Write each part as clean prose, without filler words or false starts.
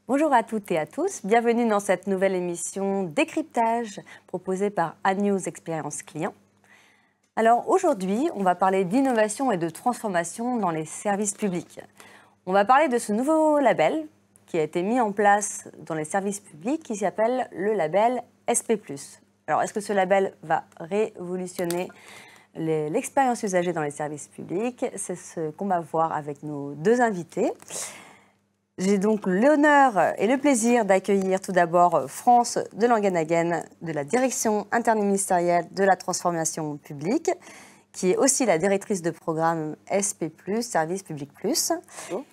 Bonjour à toutes et à tous, bienvenue dans cette nouvelle émission Décryptage proposée par Anews Expérience Client. Alors aujourd'hui, on va parler d'innovation et de transformation dans les services publics. On va parler de ce nouveau label qui a été mis en place dans les services publics qui s'appelle le label SP+. Alors est-ce que ce label va révolutionner l'expérience usagée dans les services publics? C'est ce qu'on va voir avec nos deux invités. J'ai donc l'honneur et le plaisir d'accueillir tout d'abord France de Langenhagen de la Direction interministérielle de la transformation publique, qui est aussi la directrice de programme SP+, Service Public Plus. Bonjour.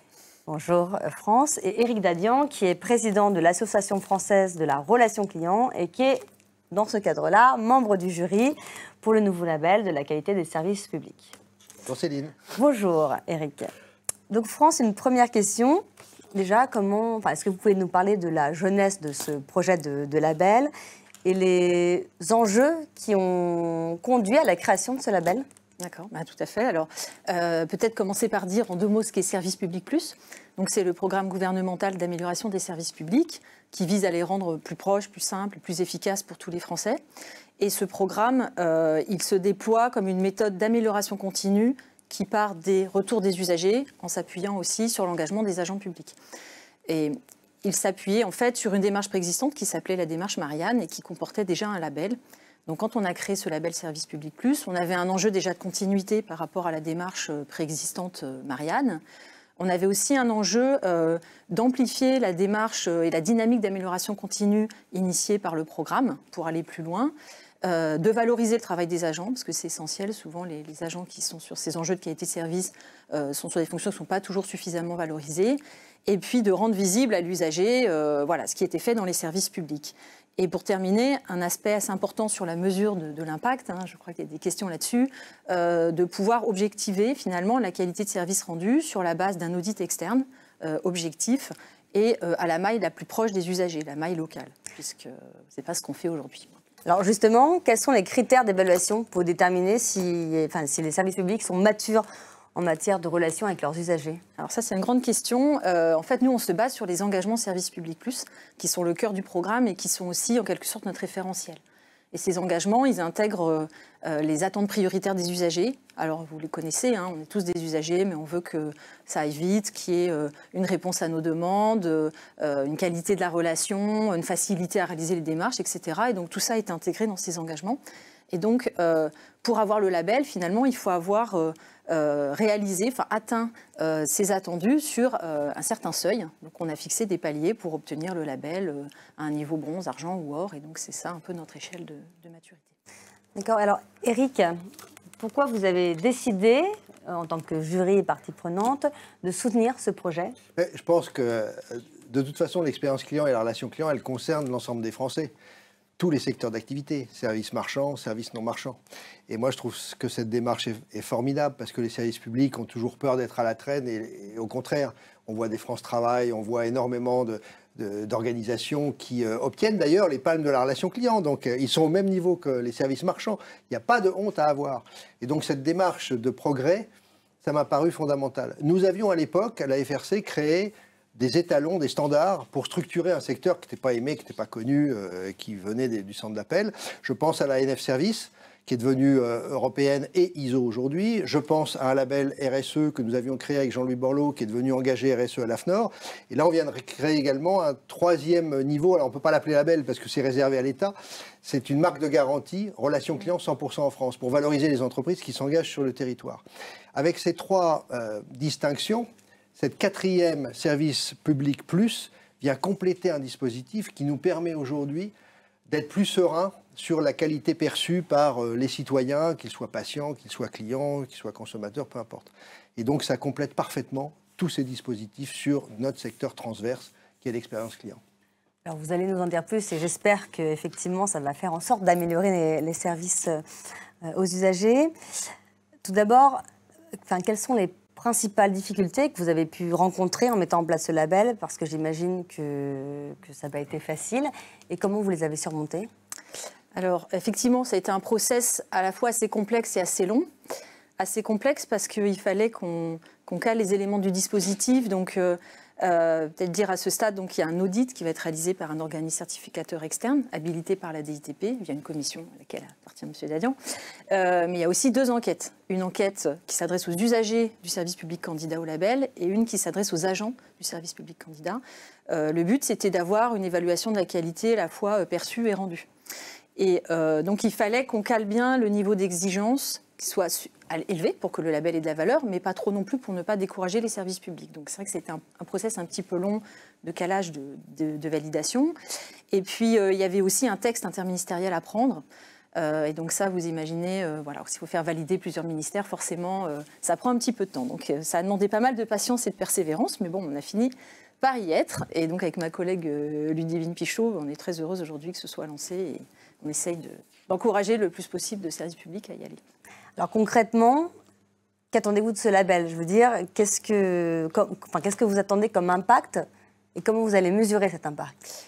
Bonjour France. Et Éric Dadian, qui est président de l'Association française de la relation client et qui est, dans ce cadre-là, membre du jury pour le nouveau label de la qualité des services publics. Bonjour Céline. Bonjour Éric. Donc France, une première question. Déjà, est-ce que vous pouvez nous parler de la jeunesse de ce projet de label et les enjeux qui ont conduit à la création de ce label? D'accord, tout à fait. Alors, peut-être commencer par dire en deux mots ce qu'est Service Public Plus. Donc, c'est le programme gouvernemental d'amélioration des services publics qui vise à les rendre plus proches, plus simples, plus efficaces pour tous les Français. Et ce programme, il se déploie comme une méthode d'amélioration continue qui part des retours des usagers en s'appuyant aussi sur l'engagement des agents publics. Et il s'appuyait en fait sur une démarche préexistante qui s'appelait la démarche Marianne et qui comportait déjà un label. Donc quand on a créé ce label Service Public Plus, on avait un enjeu déjà de continuité par rapport à la démarche préexistante Marianne. On avait aussi un enjeu d'amplifier la démarche et la dynamique d'amélioration continue initiée par le programme pour aller plus loin. De valoriser le travail des agents, parce que c'est essentiel. Souvent, les agents qui sont sur ces enjeux de qualité de service sont sur des fonctions qui ne sont pas toujours suffisamment valorisées. Et puis de rendre visible à l'usager ce qui était fait dans les services publics. Et pour terminer, un aspect assez important sur la mesure de l'impact, je crois qu'il y a des questions là-dessus, de pouvoir objectiver finalement la qualité de service rendu sur la base d'un audit externe objectif et à la maille la plus proche des usagers, la maille locale, puisque ce n'est pas ce qu'on fait aujourd'hui. Alors justement, quels sont les critères d'évaluation pour déterminer si les services publics sont matures en matière de relations avec leurs usagers? Alors ça, c'est une grande question. En fait, nous, on se base sur les engagements Service Public Plus, qui sont le cœur du programme et qui sont aussi, en quelque sorte, notre référentiel. Et ces engagements, ils intègrent les attentes prioritaires des usagers. Alors, vous les connaissez, on est tous des usagers, mais on veut que ça aille vite, qu'il y ait une réponse à nos demandes, une qualité de la relation, une facilité à réaliser les démarches, etc. Et donc, tout ça est intégré dans ces engagements. Et donc, pour avoir le label, finalement, il faut avoir atteint ces attendus sur un certain seuil. Donc, on a fixé des paliers pour obtenir le label à un niveau bronze, argent ou or. Et donc, c'est ça un peu notre échelle de maturité. D'accord. Alors, Éric, pourquoi vous avez décidé, en tant que jury et partie prenante, de soutenir ce projet? Je pense que, de toute façon, l'expérience client et la relation client, elle concerne l'ensemble des Français. Tous les secteurs d'activité, services marchands, services non marchands. Et moi, je trouve que cette démarche est formidable parce que les services publics ont toujours peur d'être à la traîne et au contraire, on voit des France Travail, on voit énormément d'organisations qui obtiennent d'ailleurs les palmes de la relation client. Donc, ils sont au même niveau que les services marchands. Il n'y a pas de honte à avoir. Et donc, cette démarche de progrès, ça m'a paru fondamental. Nous avions à l'époque, à la FRC, créé des étalons, des standards pour structurer un secteur qui n'était pas aimé, qui n'était pas connu, qui venait du centre d'appel. Je pense à la NF Service, qui est devenue européenne et ISO aujourd'hui. Je pense à un label RSE que nous avions créé avec Jean-Louis Borloo, qui est devenu engagé RSE à l'AFNOR. Et là, on vient de créer également un troisième niveau. Alors, on ne peut pas l'appeler label parce que c'est réservé à l'État. C'est une marque de garantie, relation client 100% en France, pour valoriser les entreprises qui s'engagent sur le territoire. Avec ces trois distinctions, cette quatrième Service Public Plus vient compléter un dispositif qui nous permet aujourd'hui d'être plus serein sur la qualité perçue par les citoyens, qu'ils soient patients, qu'ils soient clients, qu'ils soient consommateurs, peu importe. Et donc ça complète parfaitement tous ces dispositifs sur notre secteur transverse qui est l'expérience client. Alors vous allez nous en dire plus et j'espère qu'effectivement ça va faire en sorte d'améliorer les services aux usagers. Tout d'abord, quelles sont les principales difficultés que vous avez pu rencontrer en mettant en place ce label? Parce que j'imagine que ça n'a pas été facile. Et comment vous les avez surmontées? Alors, effectivement, ça a été un process à la fois assez complexe et assez long. Assez complexe parce qu'il fallait qu'on cale les éléments du dispositif. Donc, Peut-être dire à ce stade, donc, il y a un audit qui va être réalisé par un organisme certificateur externe, habilité par la DITP, via une commission à laquelle appartient M. Dadian. Mais il y a aussi 2 enquêtes. Une enquête qui s'adresse aux usagers du service public candidat au label et une qui s'adresse aux agents du service public candidat. Le but, c'était d'avoir une évaluation de la qualité à la fois perçue et rendue. Et donc, il fallait qu'on cale bien le niveau d'exigence qui soit élevé pour que le label ait de la valeur, mais pas trop non plus pour ne pas décourager les services publics. Donc c'est vrai que c'était un process un petit peu long de calage de validation. Et puis il y avait aussi un texte interministériel à prendre. Et donc ça, vous imaginez, voilà, s'il faut faire valider plusieurs ministères, forcément, ça prend un petit peu de temps. Donc ça a demandé pas mal de patience et de persévérance, mais bon, on a fini par y être. Et donc avec ma collègue Ludivine Pichot, on est très heureuse aujourd'hui que ce soit lancé et on essaye d'encourager le plus possible de services publics à y aller. Alors concrètement, qu'attendez-vous de ce label? Je veux dire, qu'est-ce que vous attendez comme impact et comment vous allez mesurer cet impact?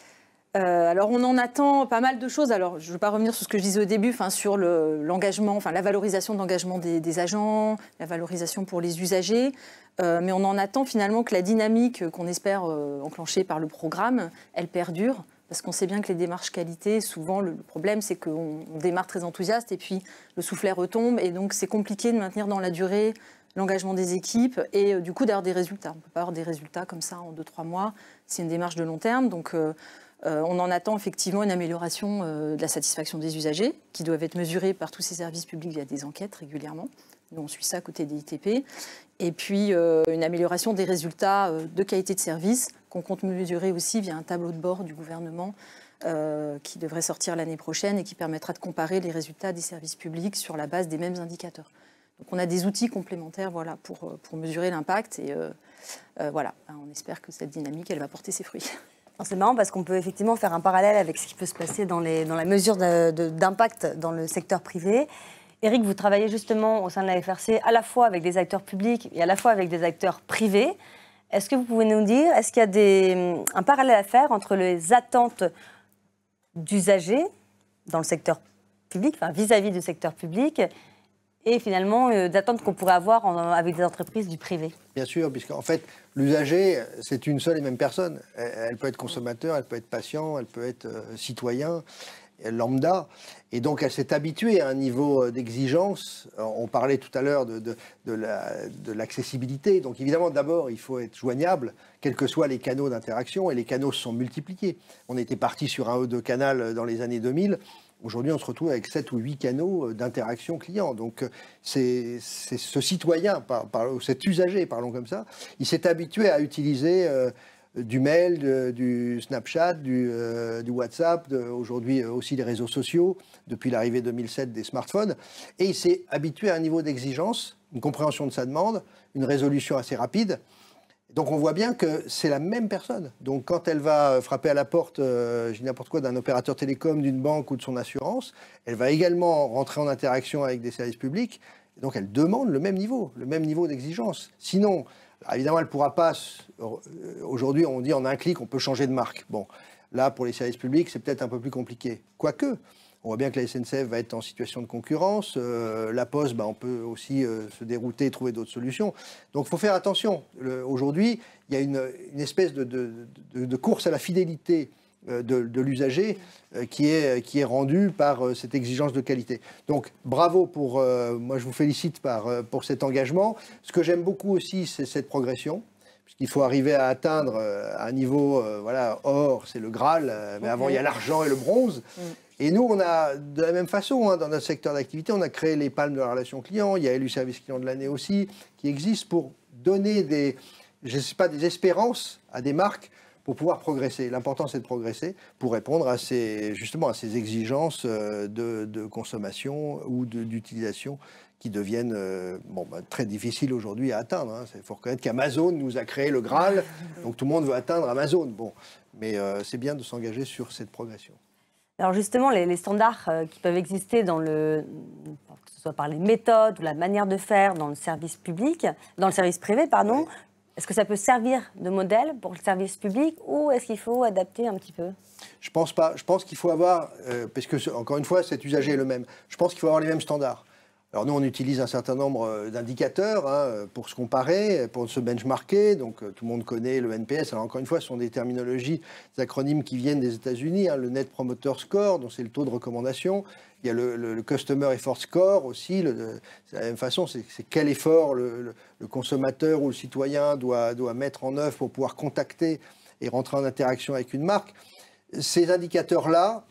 Alors on en attend pas mal de choses. Alors je ne veux pas revenir sur ce que je disais au début, sur l'engagement, la valorisation de l'engagement des agents, la valorisation pour les usagers. Mais on en attend finalement que la dynamique qu'on espère enclencher par le programme, elle perdure. Parce qu'on sait bien que les démarches qualité, souvent le problème c'est qu'on démarre très enthousiaste et puis le soufflet retombe et donc c'est compliqué de maintenir dans la durée l'engagement des équipes et du coup d'avoir des résultats. On ne peut pas avoir des résultats comme ça en 2-3 mois, c'est une démarche de long terme. Donc on en attend effectivement une amélioration de la satisfaction des usagers qui doivent être mesurés par tous ces services publics via des enquêtes régulièrement. Nous, on suit ça à côté des ITP. Et puis, une amélioration des résultats de qualité de service qu'on compte mesurer aussi via un tableau de bord du gouvernement qui devrait sortir l'année prochaine et qui permettra de comparer les résultats des services publics sur la base des mêmes indicateurs. Donc, on a des outils complémentaires pour mesurer l'impact. Et voilà, on espère que cette dynamique, elle va porter ses fruits. C'est marrant parce qu'on peut effectivement faire un parallèle avec ce qui peut se passer dans la mesure d'impact dans le secteur privé. Éric, vous travaillez justement au sein de la FRC à la fois avec des acteurs publics et à la fois avec des acteurs privés. Est-ce que vous pouvez nous dire, est-ce qu'il y a un parallèle à faire entre les attentes d'usagers dans le secteur public, vis-à-vis du secteur public, et finalement d'attentes qu'on pourrait avoir avec des entreprises du privé? Bien sûr, puisqu'en fait, l'usager, c'est une seule et même personne. Elle peut être consommateur, elle peut être patient, elle peut être citoyen, lambda, et donc elle s'est habituée à un niveau d'exigence. On parlait tout à l'heure de l'accessibilité, donc évidemment d'abord il faut être joignable, quels que soient les canaux d'interaction, et les canaux se sont multipliés. On était parti sur un E2 canal dans les années 2000, aujourd'hui on se retrouve avec 7 ou 8 canaux d'interaction client, donc c'est ce citoyen, cet usager, parlons comme ça, il s'est habitué à utiliser du mail, du Snapchat, du WhatsApp, aujourd'hui aussi les réseaux sociaux, depuis l'arrivée 2007 des smartphones. Et il s'est habitué à un niveau d'exigence, une compréhension de sa demande, une résolution assez rapide. Donc on voit bien que c'est la même personne. Donc quand elle va frapper à la porte, je dis n'importe quoi, d'un opérateur télécom, d'une banque ou de son assurance, elle va également rentrer en interaction avec des services publics. Et donc elle demande le même niveau d'exigence. Sinon, alors évidemment, elle ne pourra pas. Aujourd'hui, on dit en un clic, on peut changer de marque. Bon, là, pour les services publics, c'est peut-être un peu plus compliqué. Quoique, on voit bien que la SNCF va être en situation de concurrence. La Poste, on peut aussi se dérouter et trouver d'autres solutions. Donc, il faut faire attention. Aujourd'hui, il y a une espèce de course à la fidélité de l'usager qui est rendu par cette exigence de qualité. Donc bravo moi je vous félicite pour cet engagement. Ce que j'aime beaucoup aussi, c'est cette progression, puisqu'il faut arriver à atteindre un niveau, or, c'est le Graal, mais avant il y a l'argent et le bronze. Et nous, on a, de la même façon, dans notre secteur d'activité, on a créé les palmes de la relation client, il y a élu service client de l'année aussi, qui existent pour donner des espérances à des marques pour pouvoir progresser. L'important, c'est de progresser pour répondre à ces exigences de consommation ou d'utilisation qui deviennent très difficiles aujourd'hui à atteindre. Il faut reconnaître qu'Amazon nous a créé le Graal, donc tout le monde veut atteindre Amazon. Mais c'est bien de s'engager sur cette progression. Alors justement, les standards qui peuvent exister que ce soit par les méthodes ou la manière de faire dans le service public, dans le service privé, pardon. Oui. Est-ce que ça peut servir de modèle pour le service public ou est-ce qu'il faut adapter un petit peu? Je pense pas. Je pense qu'il faut avoir, parce que encore une fois, cet usager est le même. Je pense qu'il faut avoir les mêmes standards. Alors nous, on utilise un certain nombre d'indicateurs pour se comparer, pour se benchmarker. Donc tout le monde connaît le NPS. Alors encore une fois, ce sont des terminologies, des acronymes qui viennent des États-Unis. Le Net Promoter Score, donc c'est le taux de recommandation. Il y a le Customer Effort Score aussi. C'est la même façon, c'est quel effort le consommateur ou le citoyen doit mettre en œuvre pour pouvoir contacter et rentrer en interaction avec une marque. Ces indicateurs-là,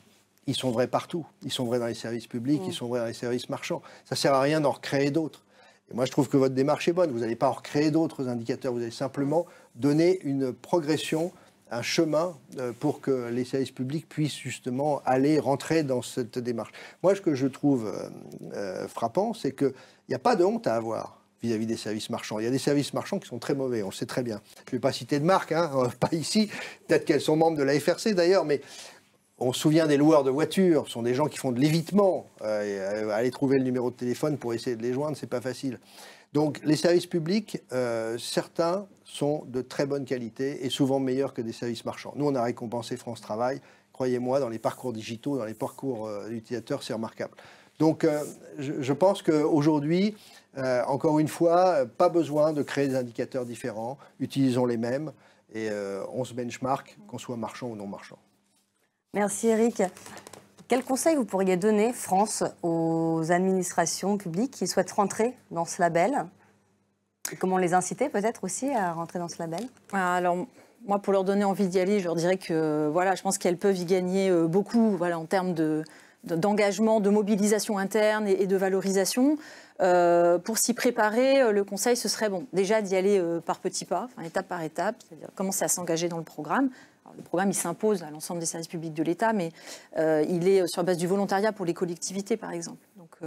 ils sont vrais partout. Ils sont vrais dans les services publics, ils sont vrais dans les services marchands. Ça ne sert à rien d'en recréer d'autres. Et moi, je trouve que votre démarche est bonne. Vous n'allez pas en recréer d'autres indicateurs. Vous allez simplement donner une progression, un chemin pour que les services publics puissent justement rentrer dans cette démarche. Moi, ce que je trouve frappant, c'est qu'il n'y a pas de honte à avoir vis-à-vis des services marchands. Il y a des services marchands qui sont très mauvais, on le sait très bien. Je ne vais pas citer de marque, pas ici. Peut-être qu'elles sont membres de la FRC d'ailleurs, mais on se souvient des loueurs de voitures, ce sont des gens qui font de l'évitement. Aller trouver le numéro de téléphone pour essayer de les joindre, c'est pas facile. Donc les services publics, certains sont de très bonne qualité et souvent meilleurs que des services marchands. Nous, on a récompensé France Travail. Croyez-moi, dans les parcours digitaux, dans les parcours utilisateurs, c'est remarquable. Donc je pense qu'aujourd'hui, encore une fois, pas besoin de créer des indicateurs différents. Utilisons les mêmes et on se benchmark, qu'on soit marchand ou non marchand. Merci Eric. Quel conseil vous pourriez donner, France, aux administrations publiques qui souhaitent rentrer dans ce label? Et comment les inciter peut-être aussi à rentrer dans ce label? Alors, moi, pour leur donner envie d'y aller, je leur dirais que je pense qu'elles peuvent y gagner beaucoup en termes d'engagement, de mobilisation interne et de valorisation. Pour s'y préparer, le conseil, ce serait déjà d'y aller par petits pas, étape par étape, c'est-à-dire commencer à s'engager dans le programme. Alors, le programme, il s'impose à l'ensemble des services publics de l'État, mais il est sur la base du volontariat pour les collectivités, par exemple. Donc,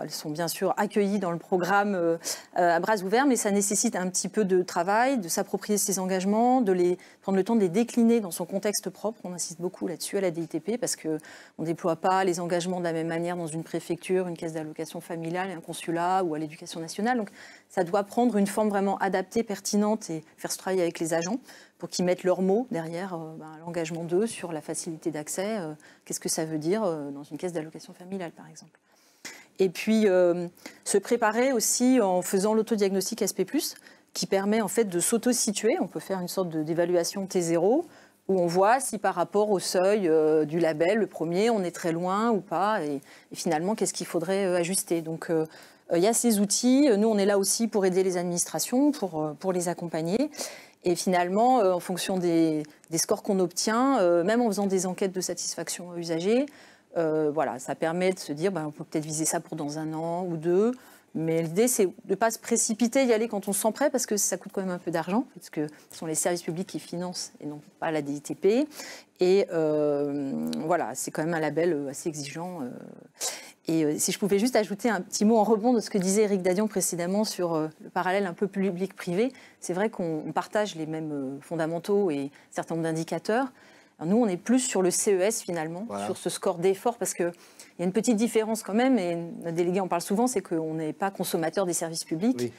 elles sont bien sûr accueillies dans le programme à bras ouverts, mais ça nécessite un petit peu de travail, de s'approprier ces engagements, prendre le temps de les décliner dans son contexte propre. On insiste beaucoup là-dessus à la DITP parce qu'on ne déploie pas les engagements de la même manière dans une préfecture, une caisse d'allocation familiale, un consulat ou à l'éducation nationale. Donc ça doit prendre une forme vraiment adaptée, pertinente et faire ce travail avec les agents pour qu'ils mettent leurs mots derrière l'engagement d'eux sur la facilité d'accès. Qu'est-ce que ça veut dire dans une caisse d'allocation familiale, par exemple. Et puis, se préparer aussi en faisant l'autodiagnostic SP+, qui permet en fait de s'auto-situer. On peut faire une sorte d'évaluation T0, où on voit si par rapport au seuil du label, le premier, on est très loin ou pas, et finalement, qu'est-ce qu'il faudrait ajuster. Donc, il y a ces outils. Nous, on est là aussi pour aider les administrations, pour les accompagner. Et finalement, en fonction des scores qu'on obtient, même en faisant des enquêtes de satisfaction usagers, ça permet de se dire, on peut peut-être viser ça pour dans 1 an ou 2. Mais l'idée, c'est de ne pas se précipiter, y aller quand on se sent prêt, parce que ça coûte quand même un peu d'argent, parce que ce sont les services publics qui financent et non pas la DITP. Et c'est quand même un label assez exigeant. Et si je pouvais juste ajouter un petit mot en rebond de ce que disait Éric Dadian précédemment sur le parallèle un peu public-privé, c'est vrai qu'on partage les mêmes fondamentaux et un certain nombre d'indicateurs. Alors nous, on est plus sur le CES finalement, sur ce score d'effort, parce qu'il y a une petite différence quand même, et notre délégué en parle souvent, c'est qu'on n'est pas consommateur des services publics. Oui.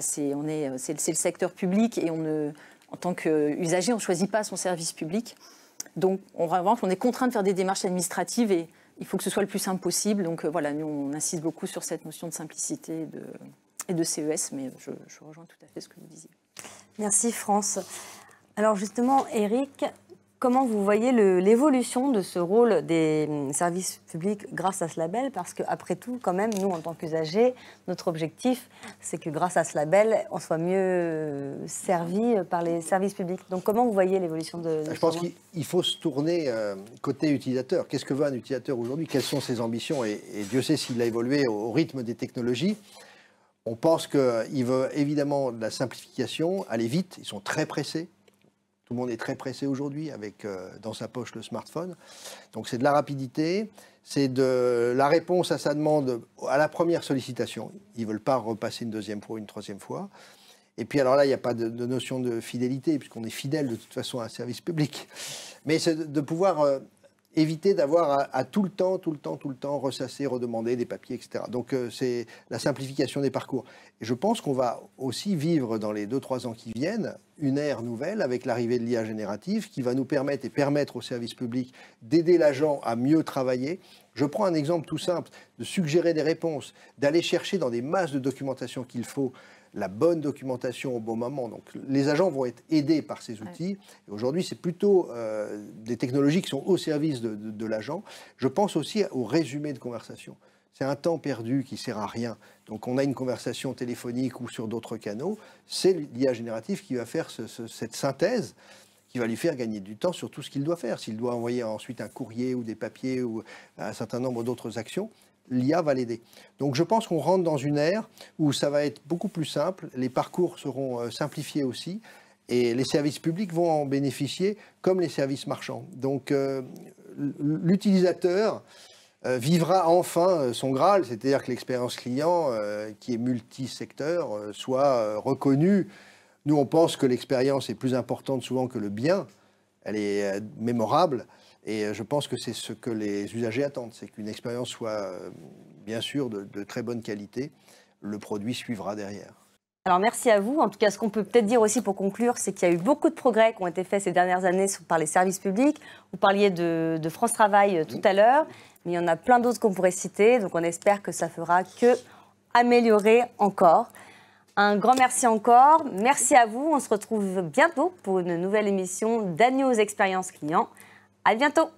C'est le secteur public, et en tant qu'usager, on ne choisit pas son service public. Donc, en revanche, on est contraint de faire des démarches administratives, et il faut que ce soit le plus simple possible. Donc nous, on insiste beaucoup sur cette notion de simplicité et de CES, mais je rejoins tout à fait ce que vous disiez. Merci France. Alors justement, Eric, comment vous voyez l'évolution de ce rôle des services publics grâce à ce label? Parce qu'après tout, quand même, nous, en tant qu'usagers, notre objectif, c'est que grâce à ce label, on soit mieux servi par les services publics. Donc comment vous voyez l'évolution de Je pense qu'il faut se tourner côté utilisateur. Qu'est-ce que veut un utilisateur aujourd'hui? Quelles sont ses ambitions? Et Dieu sait s'il a évolué au rythme des technologies. On pense qu'il veut évidemment de la simplification, aller vite, ils sont très pressés. Tout le monde est très pressé aujourd'hui avec dans sa poche le smartphone. Donc c'est de la rapidité, c'est de la réponse à sa demande à la première sollicitation. Ils ne veulent pas repasser une deuxième fois ou une troisième fois. Et puis alors là, il n'y a pas de notion de fidélité, puisqu'on est fidèle de toute façon à un service public. Mais c'est de pouvoir éviter d'avoir à tout le temps ressasser, redemander des papiers, etc. Donc c'est la simplification des parcours. Et je pense qu'on va aussi vivre dans les 2-3 ans qui viennent une ère nouvelle avec l'arrivée de l'IA générative qui va nous permettre et permettre aux services publics d'aider l'agent à mieux travailler. Je prends un exemple tout simple, de suggérer des réponses, d'aller chercher dans des masses de documentation qu'il faut la bonne documentation au bon moment. Donc les agents vont être aidés par ces outils. Et aujourd'hui, c'est plutôt des technologies qui sont au service de l'agent. Je pense aussi au résumé de conversation. C'est un temps perdu qui ne sert à rien. Donc on a une conversation téléphonique ou sur d'autres canaux. C'est l'IA générative qui va faire cette synthèse, qui va lui faire gagner du temps sur tout ce qu'il doit faire. S'il doit envoyer ensuite un courrier ou des papiers ou un certain nombre d'autres actions, l'IA va l'aider. Donc je pense qu'on rentre dans une ère où ça va être beaucoup plus simple, les parcours seront simplifiés aussi, et les services publics vont en bénéficier comme les services marchands. Donc l'utilisateur vivra enfin son Graal, c'est-à-dire que l'expérience client, qui est multisecteur, soit reconnue. Nous, on pense que l'expérience est plus importante souvent que le bien, elle est mémorable. Et je pense que c'est ce que les usagers attendent, c'est qu'une expérience soit bien sûr de très bonne qualité. Le produit suivra derrière. Alors merci à vous. En tout cas, ce qu'on peut peut-être dire aussi pour conclure, c'est qu'il y a eu beaucoup de progrès qui ont été faits ces dernières années par les services publics. Vous parliez de France Travail tout à l'heure, mais il y en a plein d'autres qu'on pourrait citer. Donc on espère que ça fera que améliorer encore. Un grand merci encore. Merci à vous. On se retrouve bientôt pour une nouvelle émission d'Agnews Expérience Client. À bientôt.